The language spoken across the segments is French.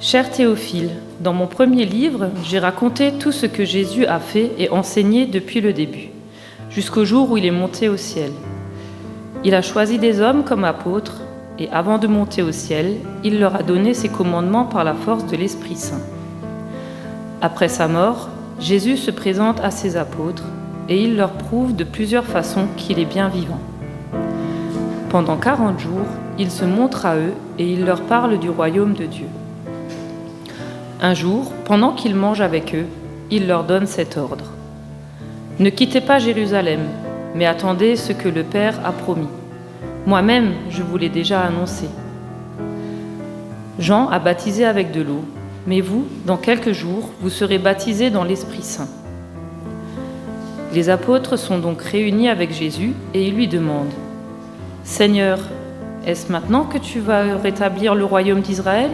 Cher Théophile, dans mon premier livre, j'ai raconté tout ce que Jésus a fait et enseigné depuis le début, jusqu'au jour où il est monté au ciel. Il a choisi des hommes comme apôtres, et avant de monter au ciel, il leur a donné ses commandements par la force de l'Esprit Saint. Après sa mort, Jésus se présente à ses apôtres, et il leur prouve de plusieurs façons qu'il est bien vivant. Pendant 40 jours, il se montre à eux et il leur parle du royaume de Dieu. Un jour, pendant qu'il mange avec eux, il leur donne cet ordre. « Ne quittez pas Jérusalem, mais attendez ce que le Père a promis. Moi-même, je vous l'ai déjà annoncé. » Jean a baptisé avec de l'eau, mais vous, dans quelques jours, vous serez baptisés dans l'Esprit Saint. Les apôtres sont donc réunis avec Jésus et ils lui demandent « Seigneur, est-ce maintenant que tu vas rétablir le royaume d'Israël ?»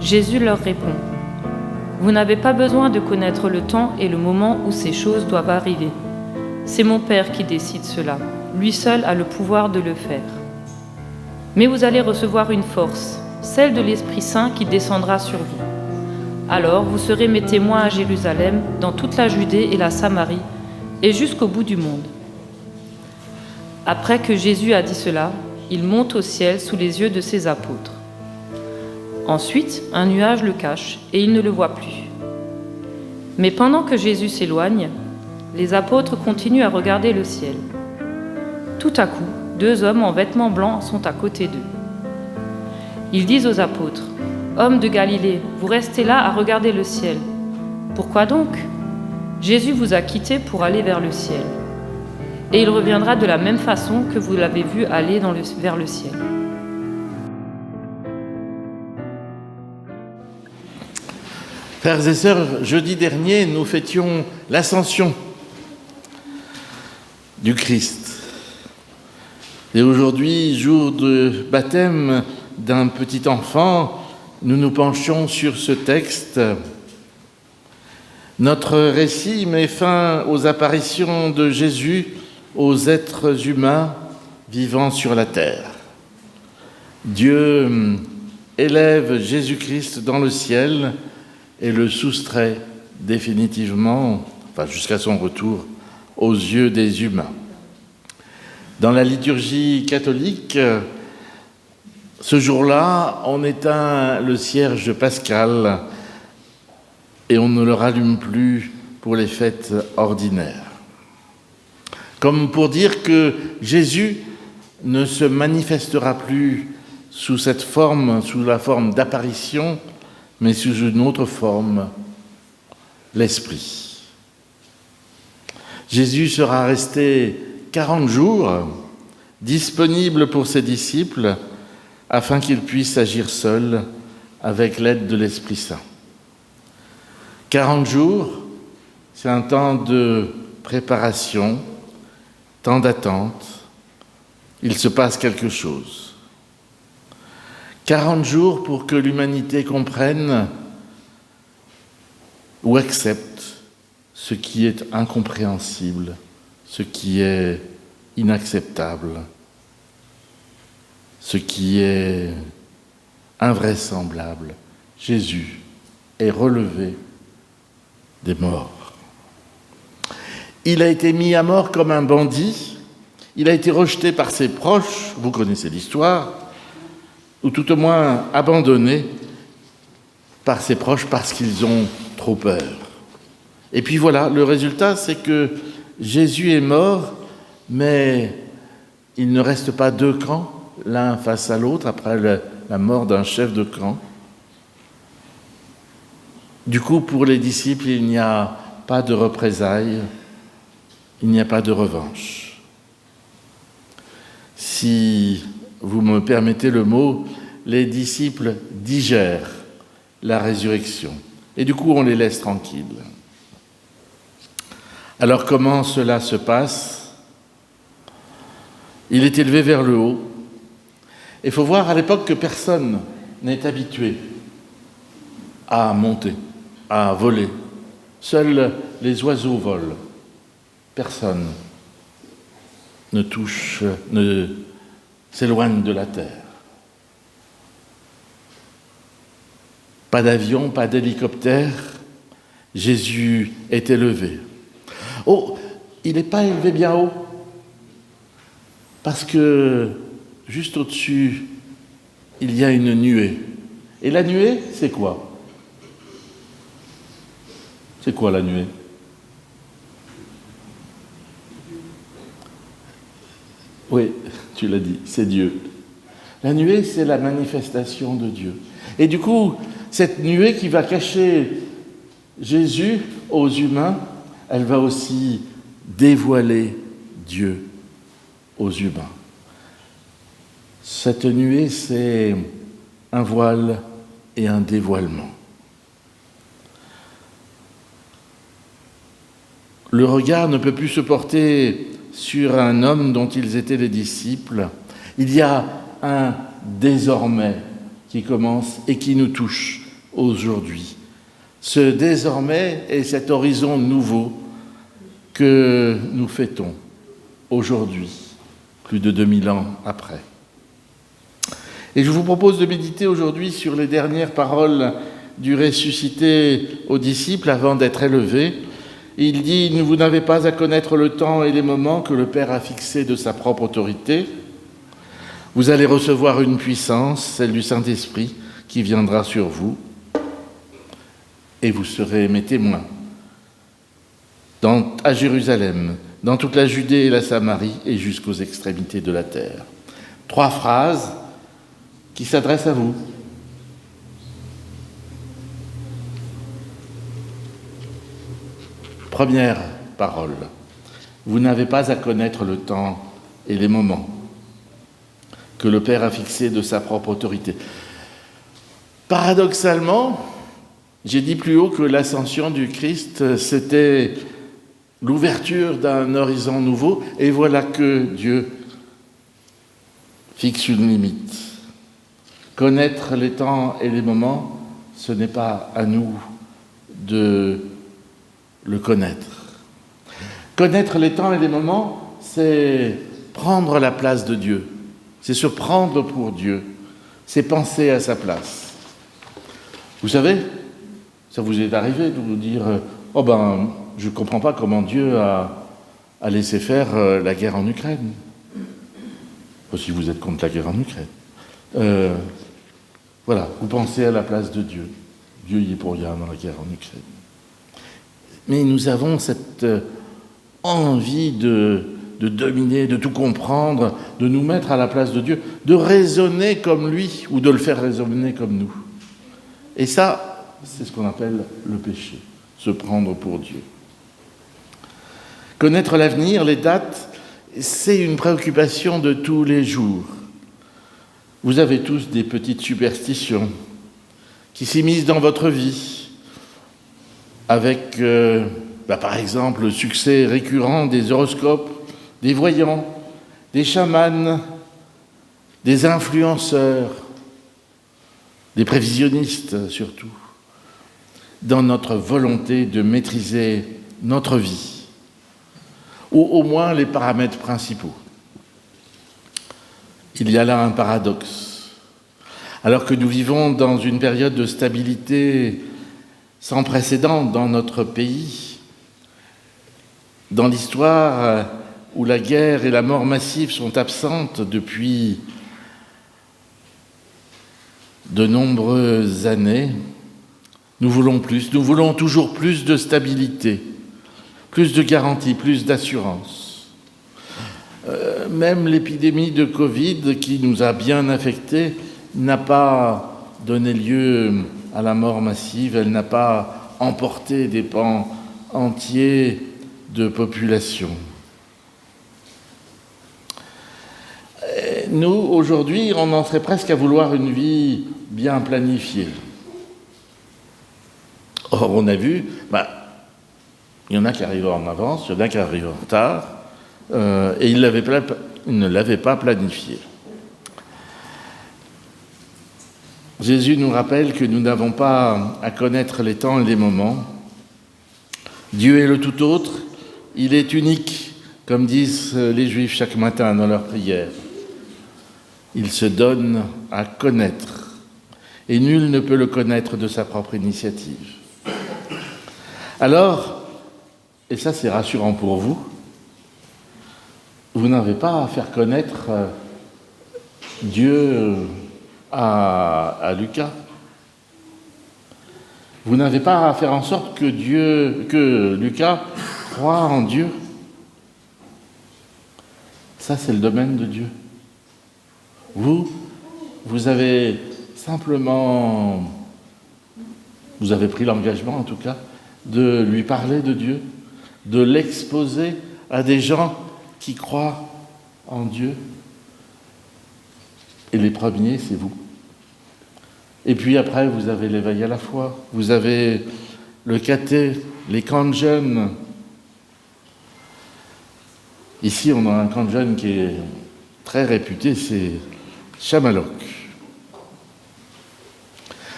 Jésus leur répond « Vous n'avez pas besoin de connaître le temps et le moment où ces choses doivent arriver. C'est mon Père qui décide cela. Lui seul a le pouvoir de le faire. Mais vous allez recevoir une force, celle de l'Esprit Saint qui descendra sur vous. Alors vous serez mes témoins à Jérusalem, dans toute la Judée et la Samarie, et jusqu'au bout du monde. » Après que Jésus a dit cela, il monte au ciel sous les yeux de ses apôtres. Ensuite, un nuage le cache et ils ne le voient plus. Mais pendant que Jésus s'éloigne, les apôtres continuent à regarder le ciel. Tout à coup, 2 hommes en vêtements blancs sont à côté d'eux. Ils disent aux apôtres « Hommes de Galilée, vous restez là à regarder le ciel. Pourquoi donc ? Jésus vous a quittés pour aller vers le ciel. Et il reviendra de la même façon que vous l'avez vu aller vers le ciel. » Frères et sœurs, jeudi dernier, nous fêtions l'Ascension du Christ. Et aujourd'hui, jour de baptême d'un petit enfant, nous nous penchons sur ce texte. Notre récit met fin aux apparitions de Jésus aux êtres humains vivant sur la terre. Dieu élève Jésus-Christ dans le ciel et le soustrait définitivement, jusqu'à son retour, aux yeux des humains. Dans la liturgie catholique, ce jour-là, on éteint le cierge pascal et on ne le rallume plus pour les fêtes ordinaires. Comme pour dire que Jésus ne se manifestera plus sous la forme d'apparition, mais sous une autre forme, l'Esprit. Jésus sera resté 40 jours disponible pour ses disciples afin qu'ils puissent agir seuls avec l'aide de l'Esprit Saint. 40 jours, c'est un temps de préparation, temps d'attente. Il se passe quelque chose. 40 jours pour que l'humanité comprenne ou accepte ce qui est incompréhensible, ce qui est inacceptable, ce qui est invraisemblable. Jésus est relevé des morts. Il a été mis à mort comme un bandit, il a été rejeté par ses proches, vous connaissez l'histoire, ou tout au moins abandonné par ses proches parce qu'ils ont trop peur. Et puis voilà, le résultat, c'est que Jésus est mort, mais il ne reste pas 2 camps, l'un face à l'autre, après la mort d'un chef de camp. Du coup, pour les disciples, il n'y a pas de représailles, il n'y a pas de revanche. Si vous me permettez le mot, les disciples digèrent la résurrection. Et du coup, on les laisse tranquilles. Alors, comment cela se passe ? Il est élevé vers le haut. Il faut voir à l'époque que personne n'est habitué à monter, à voler. Seuls les oiseaux volent. Personne ne s'éloigne de la terre. Pas d'avion, pas d'hélicoptère. Jésus est élevé. Oh, il n'est pas élevé bien haut. Parce que juste au-dessus, il y a une nuée. Et la nuée, c'est quoi? C'est quoi la nuée? Oui, tu l'as dit, c'est Dieu. La nuée, c'est la manifestation de Dieu. Et du coup, cette nuée qui va cacher Jésus aux humains, elle va aussi dévoiler Dieu aux humains. Cette nuée, c'est un voile et un dévoilement. Le regard ne peut plus se porter sur un homme dont ils étaient les disciples. Il y a un désormais qui commence et qui nous touche aujourd'hui. Ce désormais est cet horizon nouveau que nous fêtons aujourd'hui, plus de 2000 ans après. Et je vous propose de méditer aujourd'hui sur les dernières paroles du ressuscité aux disciples avant d'être élevé. Il dit « Vous n'avez pas à connaître le temps et les moments que le Père a fixés de sa propre autorité. Vous allez recevoir une puissance, celle du Saint-Esprit, qui viendra sur vous. Et vous serez mes témoins à Jérusalem, dans toute la Judée et la Samarie et jusqu'aux extrémités de la terre. » 3 phrases qui s'adressent à vous. Première parole. Vous n'avez pas à connaître le temps et les moments que le Père a fixés de sa propre autorité. Paradoxalement, j'ai dit plus haut que l'ascension du Christ, c'était l'ouverture d'un horizon nouveau, et voilà que Dieu fixe une limite. Connaître les temps et les moments, ce n'est pas à nous de le connaître. Connaître les temps et les moments, c'est prendre la place de Dieu, c'est se prendre pour Dieu, c'est penser à sa place. Vous savez, ça vous est arrivé de vous dire « Oh ben, je ne comprends pas comment Dieu a laissé faire la guerre en Ukraine. » Si vous êtes contre la guerre en Ukraine. Voilà, vous pensez à la place de Dieu. Dieu y est pour rien dans la guerre en Ukraine. Mais nous avons cette envie de dominer, de tout comprendre, de nous mettre à la place de Dieu, de raisonner comme lui ou de le faire raisonner comme nous. Et ça, c'est ce qu'on appelle le péché, se prendre pour Dieu. Connaître l'avenir, les dates, c'est une préoccupation de tous les jours. Vous avez tous des petites superstitions qui s'immiscent dans votre vie, avec, par exemple, le succès récurrent des horoscopes, des voyants, des chamans, des influenceurs, des prévisionnistes surtout, dans notre volonté de maîtriser notre vie, ou au moins les paramètres principaux. Il y a là un paradoxe. Alors que nous vivons dans une période de stabilité sans précédent dans notre pays, dans l'histoire où la guerre et la mort massive sont absentes depuis de nombreuses années, nous voulons plus, nous voulons toujours plus de stabilité, plus de garanties, plus d'assurance. Même l'épidémie de Covid, qui nous a bien affectés, n'a pas donné lieu à la mort massive, elle n'a pas emporté des pans entiers de population. Nous, aujourd'hui, on en serait presque à vouloir une vie bien planifiée. Or, on a vu, il y en a qui arrivent en avance, il y en a qui arrivent en retard, et ils ne l'avaient pas planifié. Jésus nous rappelle que nous n'avons pas à connaître les temps et les moments. Dieu est le tout autre, il est unique, comme disent les Juifs chaque matin dans leur prière. Il se donne à connaître. et nul ne peut le connaître de sa propre initiative. Alors, et ça c'est rassurant pour vous, vous n'avez pas à faire connaître Dieu à Lucas. Vous n'avez pas à faire en sorte que Lucas croit en Dieu. Ça, c'est le domaine de Dieu. Vous avez simplement, vous avez pris l'engagement en tout cas, de lui parler de Dieu, de l'exposer à des gens qui croient en Dieu. Et les premiers, c'est vous. Et puis après, vous avez l'éveil à la foi, vous avez le caté, les camps de jeunes. Ici, on a un camp de jeunes qui est très réputé, c'est Chamalloc.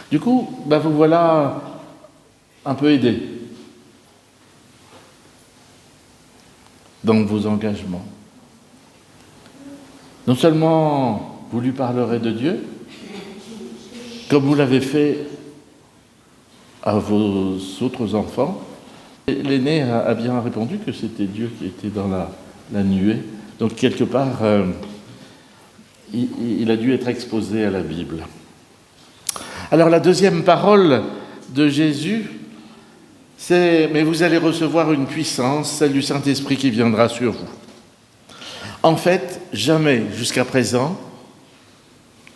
Du coup, vous voilà un peu aidé dans vos engagements. Non seulement vous lui parlerez de Dieu, comme vous l'avez fait à vos autres enfants. L'aîné a bien répondu que c'était Dieu qui était dans la nuée. Donc quelque part, il a dû être exposé à la Bible. Alors la deuxième parole de Jésus, c'est « Mais vous allez recevoir une puissance, celle du Saint-Esprit qui viendra sur vous ». En fait, jamais jusqu'à présent,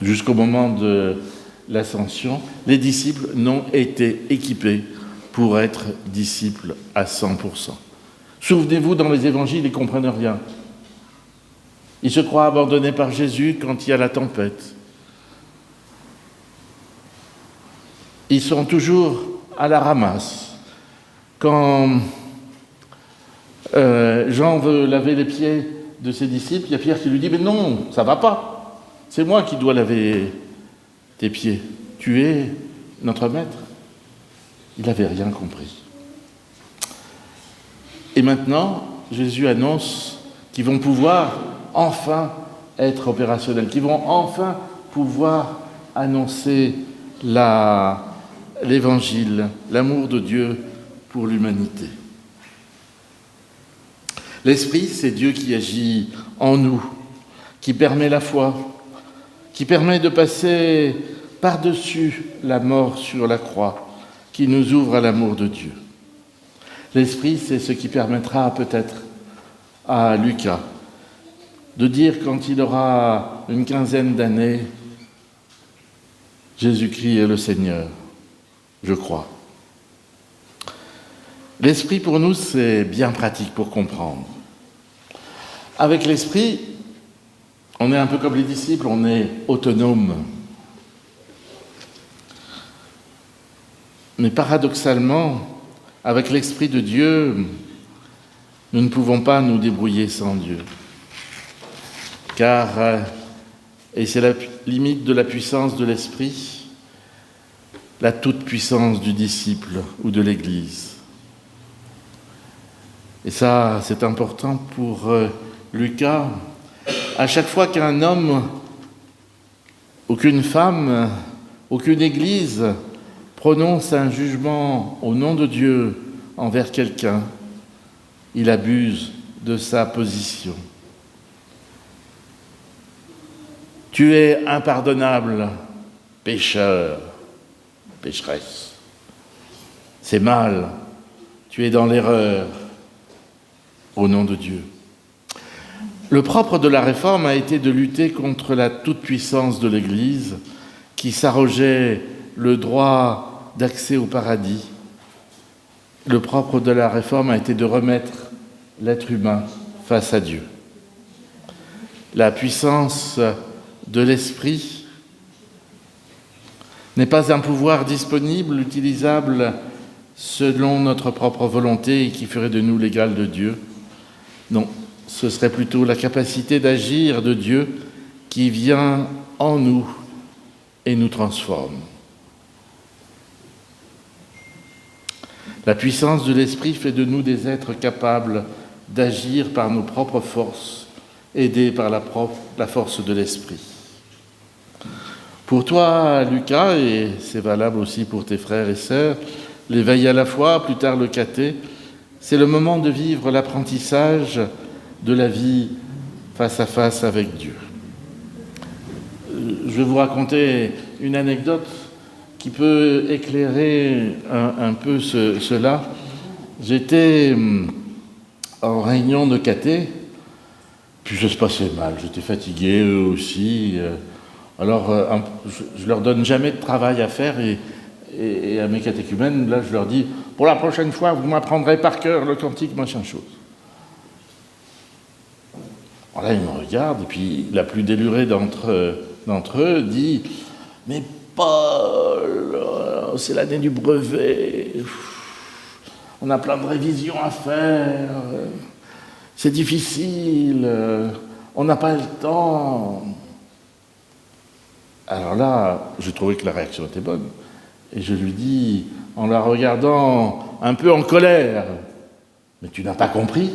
jusqu'au moment de l'ascension, les disciples n'ont été équipés pour être disciples à 100%. Souvenez-vous, dans les évangiles, ils ne comprennent rien. Ils se croient abandonnés par Jésus quand il y a la tempête. Ils sont toujours à la ramasse. Quand Jean veut laver les pieds de ses disciples, il y a Pierre qui lui dit « Mais non, ça ne va pas. C'est moi qui dois laver tes pieds. Tu es notre maître. » Il n'avait rien compris. Et maintenant, Jésus annonce qu'ils vont pouvoir enfin être opérationnels, qu'ils vont enfin pouvoir annoncer l'évangile, l'amour de Dieu pour l'humanité. L'Esprit, c'est Dieu qui agit en nous, qui permet la foi, qui permet de passer par-dessus la mort sur la croix, qui nous ouvre à l'amour de Dieu. L'Esprit, c'est ce qui permettra peut-être à Lucas de dire quand il aura une quinzaine d'années, Jésus-Christ est le Seigneur, je crois. L'Esprit pour nous, c'est bien pratique pour comprendre. Avec l'Esprit, on est un peu comme les disciples, on est autonome. Mais paradoxalement, avec l'Esprit de Dieu, nous ne pouvons pas nous débrouiller sans Dieu. Car, et c'est la limite de la puissance de l'Esprit, la toute-puissance du disciple ou de l'Église. Et ça, c'est important pour Lucas. À chaque fois qu'un homme, aucune femme, aucune Église prononce un jugement au nom de Dieu envers quelqu'un, il abuse de sa position. Tu es impardonnable, pécheur, pécheresse. C'est mal, tu es dans l'erreur au nom de Dieu. Le propre de la réforme a été de lutter contre la toute-puissance de l'Église qui s'arrogeait le droit d'accès au paradis. Le propre de la réforme a été de remettre l'être humain face à Dieu. La puissance de l'Esprit n'est pas un pouvoir disponible, utilisable selon notre propre volonté et qui ferait de nous l'égal de Dieu. Non, ce serait plutôt la capacité d'agir de Dieu qui vient en nous et nous transforme. La puissance de l'Esprit fait de nous des êtres capables d'agir par nos propres forces, aidés par la force de l'Esprit. Pour toi, Lucas, et c'est valable aussi pour tes frères et sœurs, l'éveil à la foi, plus tard le caté, c'est le moment de vivre l'apprentissage de la vie face à face avec Dieu. Je vais vous raconter une anecdote qui peut éclairer un peu cela. J'étais en réunion de caté, puis ça se passait mal, j'étais fatigué, eux aussi. Alors, je leur donne jamais de travail à faire et à mes catéchumènes, là, je leur dis, pour la prochaine fois, vous m'apprendrez par cœur le cantique, machin chose. Alors là, ils me regardent, et puis la plus délurée d'entre eux dit, mais Paul, c'est l'année du brevet, on a plein de révisions à faire, c'est difficile, on n'a pas le temps. Alors là, je trouvais que la réaction était bonne. Et je lui dis, en la regardant un peu en colère, « Mais tu n'as pas compris?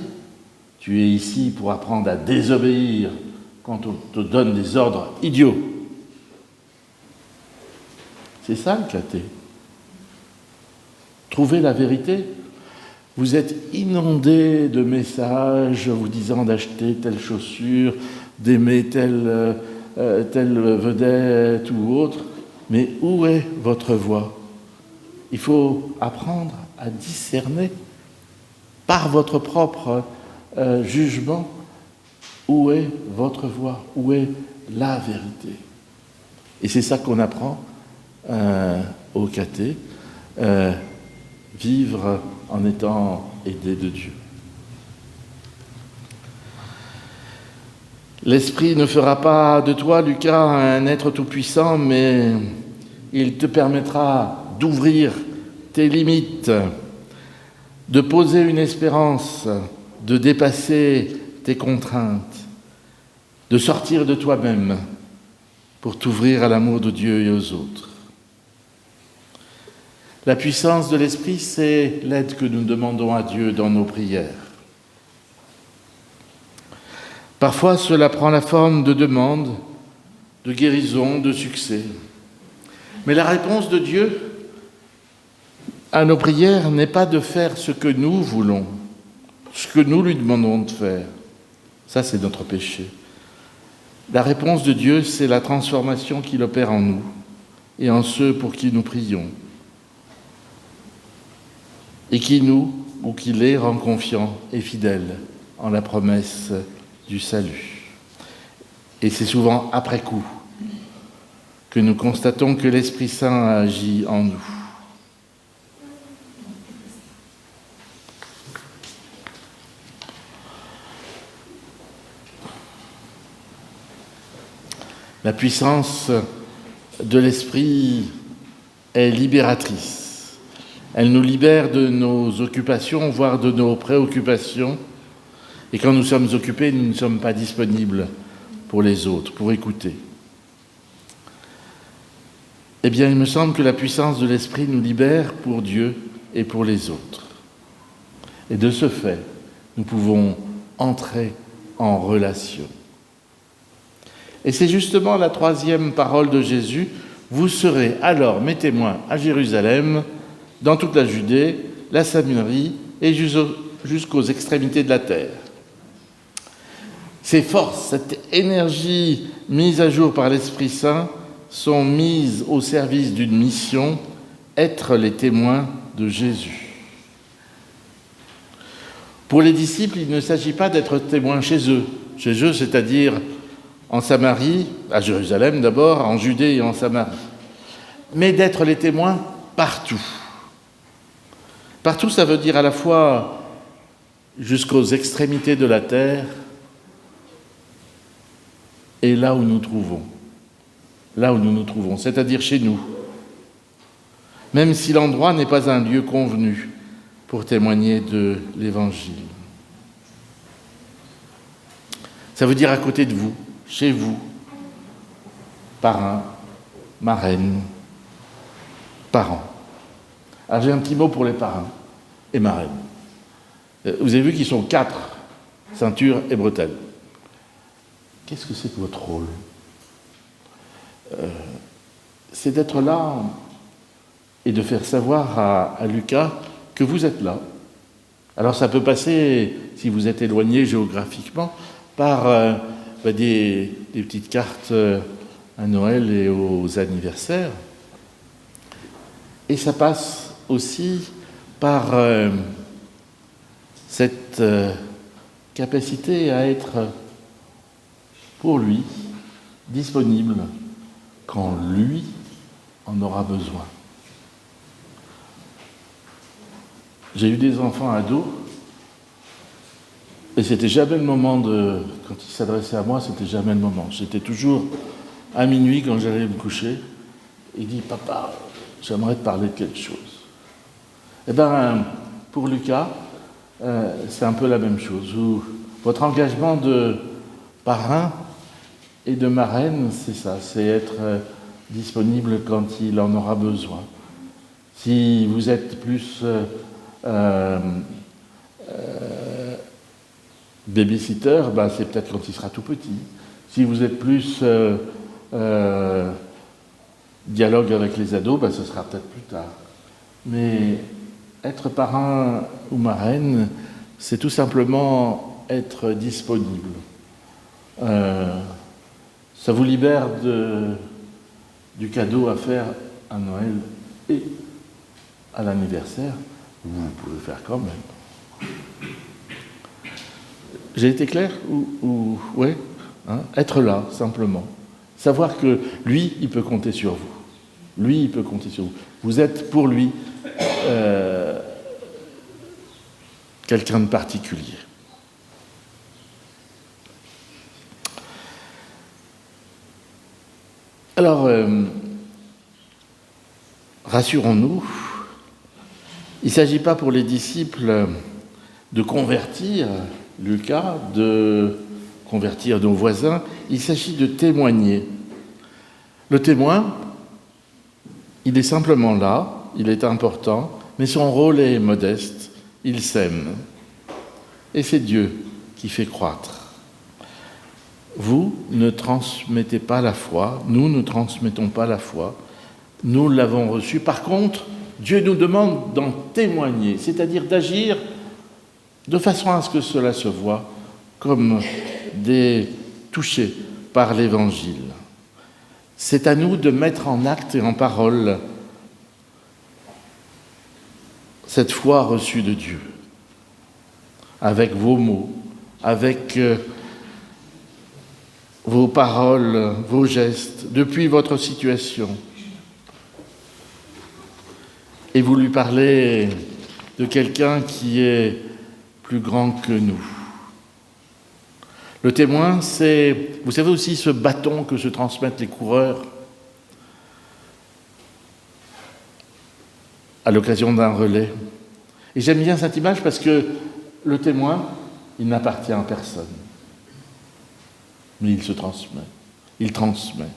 Tu es ici pour apprendre à désobéir quand on te donne des ordres idiots. » C'est ça le caté. Trouver la vérité. Vous êtes inondé de messages vous disant d'acheter telle chaussure, d'aimer telle vedette ou autre, mais où est votre voie? Il faut apprendre à discerner par votre propre jugement où est votre voie, où est la vérité. Et c'est ça qu'on apprend au caté, vivre en étant aidé de Dieu. L'Esprit ne fera pas de toi, Lucas, un être tout-puissant, mais il te permettra d'ouvrir tes limites, de poser une espérance, de dépasser tes contraintes, de sortir de toi-même pour t'ouvrir à l'amour de Dieu et aux autres. La puissance de l'Esprit, c'est l'aide que nous demandons à Dieu dans nos prières. Parfois, cela prend la forme de demandes, de guérison, de succès. Mais la réponse de Dieu à nos prières n'est pas de faire ce que nous voulons, ce que nous lui demandons de faire. Ça, c'est notre péché. La réponse de Dieu, c'est la transformation qu'il opère en nous et en ceux pour qui nous prions. Et qui nous, ou qui les, rend confiants et fidèles en la promesse du salut. Et c'est souvent après coup que nous constatons que l'Esprit Saint a agi en nous. La puissance de l'Esprit est libératrice. Elle nous libère de nos occupations, voire de nos préoccupations. Et quand nous sommes occupés, nous ne sommes pas disponibles pour les autres, pour écouter. Eh bien, il me semble que la puissance de l'Esprit nous libère pour Dieu et pour les autres. Et de ce fait, nous pouvons entrer en relation. Et c'est justement la troisième parole de Jésus. Vous serez alors mes témoins à Jérusalem, dans toute la Judée, la Samarie et jusqu'aux extrémités de la terre. Ces forces, cette énergie mise à jour par l'Esprit Saint sont mises au service d'une mission, être les témoins de Jésus. Pour les disciples, il ne s'agit pas d'être témoins chez eux, c'est-à-dire en Samarie, à Jérusalem d'abord, en Judée et en Samarie, mais d'être les témoins partout. Partout, ça veut dire à la fois jusqu'aux extrémités de la terre et là où nous nous trouvons, c'est-à-dire chez nous, même si l'endroit n'est pas un lieu convenu pour témoigner de l'Évangile. Ça veut dire à côté de vous, chez vous, parrain, marraine, parents. Alors j'ai un petit mot pour les parrains et marraines. Vous avez vu qu'ils sont 4, ceinture et bretelles. Qu'est-ce que c'est que votre rôle ? c'est d'être là et de faire savoir à Lucas que vous êtes là. Alors ça peut passer, si vous êtes éloigné géographiquement, par des petites cartes à Noël et aux anniversaires. Et ça passe aussi par cette capacité à être pour lui disponible quand lui en aura besoin. J'ai eu des enfants ados et c'était jamais le moment quand ils s'adressaient à moi, c'était jamais le moment. J'étais toujours à minuit quand j'allais me coucher. Il dit « Papa, j'aimerais te parler de quelque chose. » Eh bien, pour Lucas, c'est un peu la même chose. Votre engagement de parrain et de marraine, c'est ça, c'est être disponible quand il en aura besoin. Si vous êtes plus babysitter, c'est peut-être quand il sera tout petit. Si vous êtes plus dialogue avec les ados, ce sera peut-être plus tard. Mais être parrain ou marraine, c'est tout simplement être disponible. Ça vous libère du cadeau à faire à Noël et à l'anniversaire. Vous pouvez faire quand même. J'ai été clair ou ouais, être là, simplement. Savoir que lui, il peut compter sur vous. Lui, il peut compter sur vous. Vous êtes pour lui quelqu'un de particulier. Alors, rassurons-nous, il ne s'agit pas pour les disciples de convertir Lucas, de convertir nos voisins, il s'agit de témoigner. Le témoin, il est simplement là, il est important, mais son rôle est modeste, il sème. Et c'est Dieu qui fait croître. Vous ne transmettez pas la foi, nous ne transmettons pas la foi, nous l'avons reçue. Par contre, Dieu nous demande d'en témoigner, c'est-à-dire d'agir de façon à ce que cela se voie comme des touchés par l'Évangile. C'est à nous de mettre en acte et en parole cette foi reçue de Dieu, avec vos mots, avec vos paroles, vos gestes, depuis votre situation. Et vous lui parlez de quelqu'un qui est plus grand que nous. Le témoin, c'est, vous savez aussi, ce bâton que se transmettent les coureurs à l'occasion d'un relais. Et j'aime bien cette image parce que le témoin, il n'appartient à personne. Mais il se transmet, il transmet.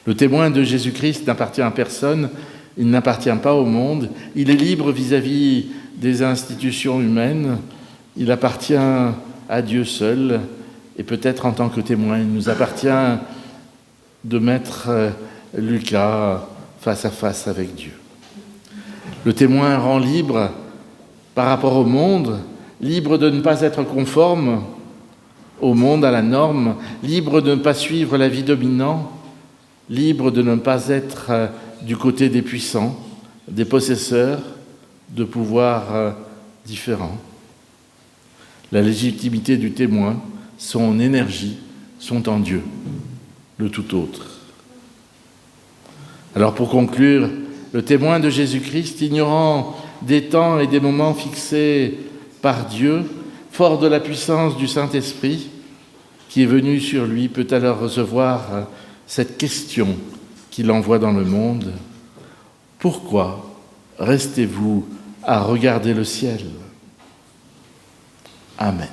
Le témoin de Jésus-Christ n'appartient à personne, il n'appartient pas au monde, il est libre vis-à-vis des institutions humaines, il appartient à Dieu seul, et peut-être en tant que témoin, il nous appartient de mettre Lucas face à face avec Dieu. Le témoin rend libre par rapport au monde, libre de ne pas être conforme au monde, à la norme, libre de ne pas suivre l'avis dominant, libre de ne pas être du côté des puissants, des possesseurs de pouvoirs différents. La légitimité du témoin, son énergie, sont en Dieu, le tout autre. Alors pour conclure, le témoin de Jésus-Christ, ignorant des temps et des moments fixés par Dieu, fort de la puissance du Saint-Esprit qui est venu sur lui, peut alors recevoir cette question qu'il envoie dans le monde. Pourquoi restez-vous à regarder le ciel ? Amen.